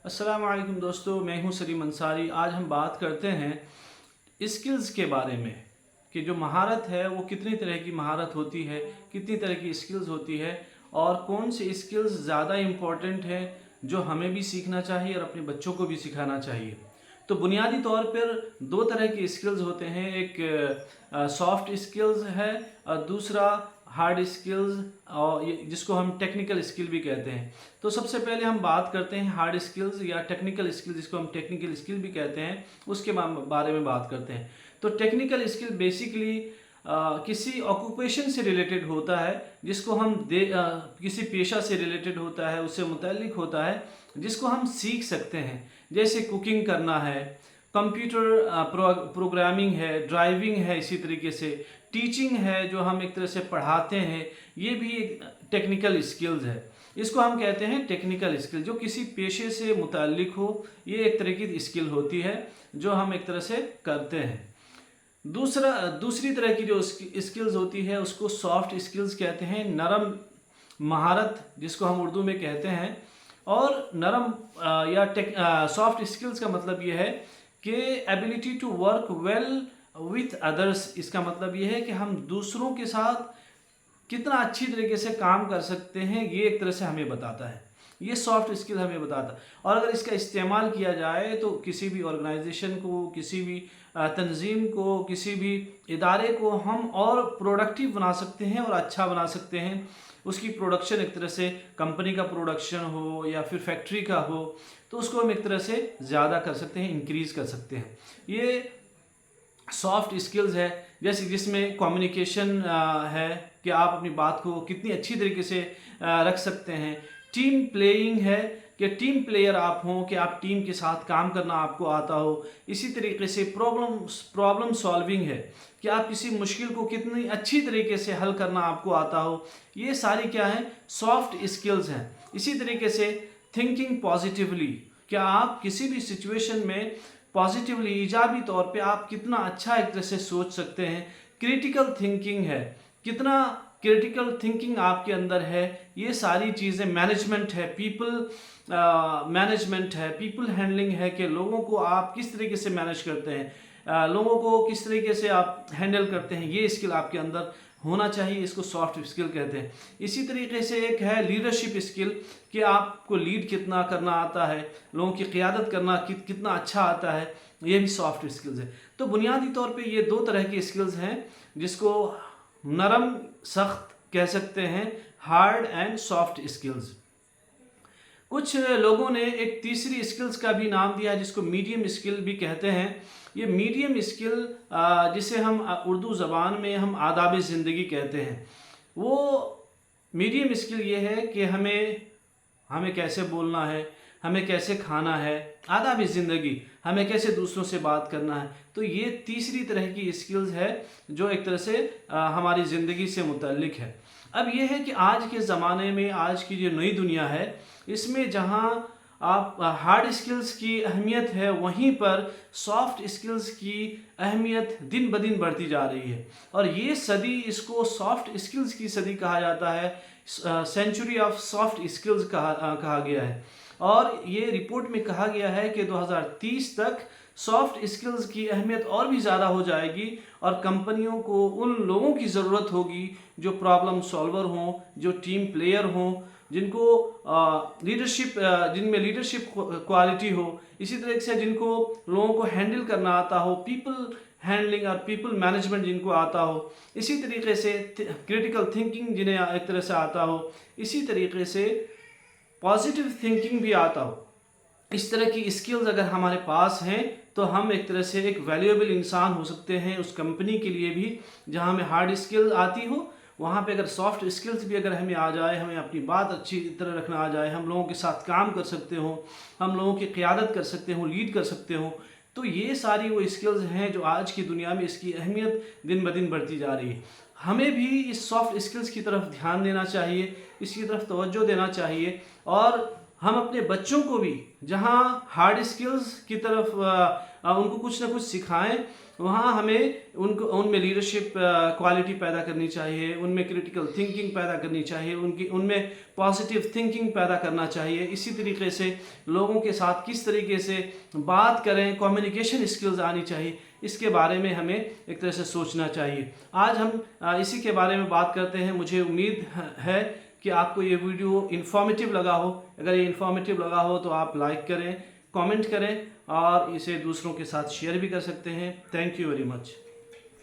अस्सलाम वालेकुम दोस्तों, मैं हूं सलीम अंसारी। आज हम बात करते हैं स्किल्स के बारे में कि जो महारत है वो कितनी तरह की महारत होती है, कितनी तरह की स्किल्स होती है और कौन सी स्किल्स ज़्यादा इम्पॉर्टेंट है जो हमें भी सीखना चाहिए और अपने बच्चों को भी सिखाना चाहिए। तो बुनियादी तौर पर दो तरह की स्किल्स होते हैं, एक सॉफ्ट स्किल्स है और दूसरा हार्ड स्किल्स, और जिसको हम टेक्निकल स्किल भी कहते हैं। तो सबसे पहले हम बात करते हैं हार्ड स्किल्स या टेक्निकल स्किल, जिसको हम टेक्निकल स्किल भी कहते हैं, उसके बारे में बात करते हैं। तो टेक्निकल स्किल बेसिकली किसी ऑक्यूपेशन से रिलेटेड होता है, जिसको हम किसी पेशा से रिलेटेड होता है, उससे मुतल्लिक होता है, जिसको हम सीख सकते हैं। जैसे कुकिंग करना है, कंप्यूटर प्रोग्रामिंग है, ड्राइविंग है, इसी तरीके से टीचिंग है जो हम एक तरह से पढ़ाते हैं, ये भी एक टेक्निकल स्किल्स है। इसको हम कहते हैं टेक्निकल स्किल, जो किसी पेशे से मुताल्लिक हो, ये एक तरह की स्किल होती है जो हम एक तरह से करते हैं। दूसरी तरह की जो स्किल्स होती है उसको सॉफ्ट स्किल्स कहते हैं, नरम महारत जिसको हम उर्दू में कहते हैं। और नरम सॉफ्ट स्किल्स का मतलब ये है कि ability to work well with others. इसका मतलब ये है कि हम दूसरों के साथ कितना अच्छी तरीके से काम कर सकते हैं, ये एक तरह से हमें बताता है, ये सॉफ्ट स्किल हमें बताता है। और अगर इसका इस्तेमाल किया जाए तो किसी भी ऑर्गेनाइजेशन को, किसी भी तंजीम को, किसी भी इदारे को हम और प्रोडक्टिव बना सकते हैं और अच्छा बना सकते हैं। उसकी प्रोडक्शन एक तरह से कंपनी का प्रोडक्शन हो या फिर फैक्ट्री का हो, तो उसको हम एक तरह से ज़्यादा कर सकते हैं, इंक्रीज़ कर सकते हैं। ये सॉफ्ट स्किल्स है, जैसे जिसमें कम्युनिकेशन है कि आप अपनी बात को कितनी अच्छी तरीके से रख सकते हैं। टीम प्लेइंग है कि टीम प्लेयर आप हों, कि आप टीम के साथ काम करना आपको आता हो। इसी तरीके से प्रॉब्लम सॉल्विंग है कि आप किसी मुश्किल को कितनी अच्छी तरीके से हल करना आपको आता हो। ये सारी क्या है, सॉफ्ट स्किल्स हैं। इसी तरीके से थिंकिंग पॉजिटिवली, क्या आप किसी भी सिचुएशन में पॉजिटिवली, ईजाबी तौर पे आप कितना अच्छा एक तरह से सोच सकते हैं। क्रिटिकल थिंकिंग है, कितना क्रिटिकल थिंकिंग आपके अंदर है। ये सारी चीज़ें, मैनेजमेंट है, मैनेजमेंट है, पीपल हैंडलिंग है कि लोगों को आप किस तरीके से मैनेज करते हैं, लोगों को किस तरीके से आप हैंडल करते हैं, ये स्किल आपके अंदर होना चाहिए। इसको सॉफ्ट स्किल कहते हैं। इसी तरीके से एक है लीडरशिप स्किल, कि आपको लीड कितना करना आता है, लोगों की क़ियादत करना कितना अच्छा आता है, ये भी सॉफ्ट स्किल्स है। तो बुनियादी तौर पे ये दो तरह की स्किल्स हैं, जिसको नरम सख्त कह सकते हैं, हार्ड एंड सॉफ्ट स्किल्स। कुछ लोगों ने एक तीसरी स्किल्स का भी नाम दिया है, जिसको मीडियम स्किल भी कहते हैं। ये मीडियम स्किल, जिसे हम उर्दू ज़बान में हम आदाब ज़िंदगी कहते हैं, वो मीडियम स्किल ये है कि हमें कैसे बोलना है, हमें कैसे खाना है, आदाब ज़िंदगी, हमें कैसे दूसरों से बात करना है। तो ये तीसरी तरह की स्किल्स है जो एक तरह से हमारी ज़िंदगी से मुतल्लिक है। अब ये है कि आज के ज़माने में, आज की जो नई दुनिया है, इसमें जहाँ आप हार्ड स्किल्स की अहमियत है, वहीं पर सॉफ्ट स्किल्स की अहमियत दिन ब दिन बढ़ती जा रही है। और ये सदी, इसको सॉफ्ट स्किल्स की सदी कहा जाता है, सेंचुरी ऑफ सॉफ्ट स्किल्स कहा गया है। और ये रिपोर्ट में कहा गया है कि 2030 तक सॉफ्ट स्किल्स की अहमियत और भी ज़्यादा हो जाएगी और कंपनियों को उन लोगों की ज़रूरत होगी जो प्रॉब्लम सॉल्वर हों, जो टीम प्लेयर हों, जिनको जिनमें लीडरशिप क्वालिटी हो, इसी तरह से जिनको लोगों को हैंडल करना आता हो, पीपल हैंडलिंग और पीपल मैनेजमेंट जिनको आता हो, इसी तरीके से क्रिटिकल थिंकिंग जिन्हें एक तरह से आता हो, इसी तरीके से पॉजिटिव थिंकिंग भी आता हो। इस तरह की स्किल्स अगर हमारे पास हैं तो हम एक तरह से एक वैल्यूएबल इंसान हो सकते हैं उस कंपनी के लिए भी। जहां हमें हार्ड स्किल आती हो, वहाँ पे अगर सॉफ्ट स्किल्स भी अगर हमें आ जाए, हमें अपनी बात अच्छी तरह रखना आ जाए, हम लोगों के साथ काम कर सकते हो, हम लोगों की क़ियादत कर सकते हो, लीड कर सकते हो, तो ये सारी वो स्किल्स हैं जो आज की दुनिया में इसकी अहमियत दिन ब दिन बढ़ती जा रही है। हमें भी इस सॉफ्ट स्किल्स की तरफ ध्यान देना चाहिए, इसकी तरफ तवज्जो देना चाहिए। और हम अपने बच्चों को भी जहाँ हार्ड स्किल्स की तरफ उनको कुछ ना कुछ सिखाएं, वहाँ हमें उनमें लीडरशिप क्वालिटी पैदा करनी चाहिए, उनमें क्रिटिकल थिंकिंग पैदा करनी चाहिए, उनमें पॉजिटिव थिंकिंग पैदा करना चाहिए। इसी तरीके से लोगों के साथ किस तरीके से बात करें, कम्युनिकेशन स्किल्स आनी चाहिए, इसके बारे में हमें एक तरह से सोचना चाहिए। आज हम इसी के बारे में बात करते हैं। मुझे उम्मीद है कि आपको ये वीडियो इन्फॉर्मेटिव लगा हो। अगर ये इन्फॉर्मेटिव लगा हो तो आप लाइक करें, कमेंट करें और इसे दूसरों के साथ शेयर भी कर सकते हैं। Thank you very much.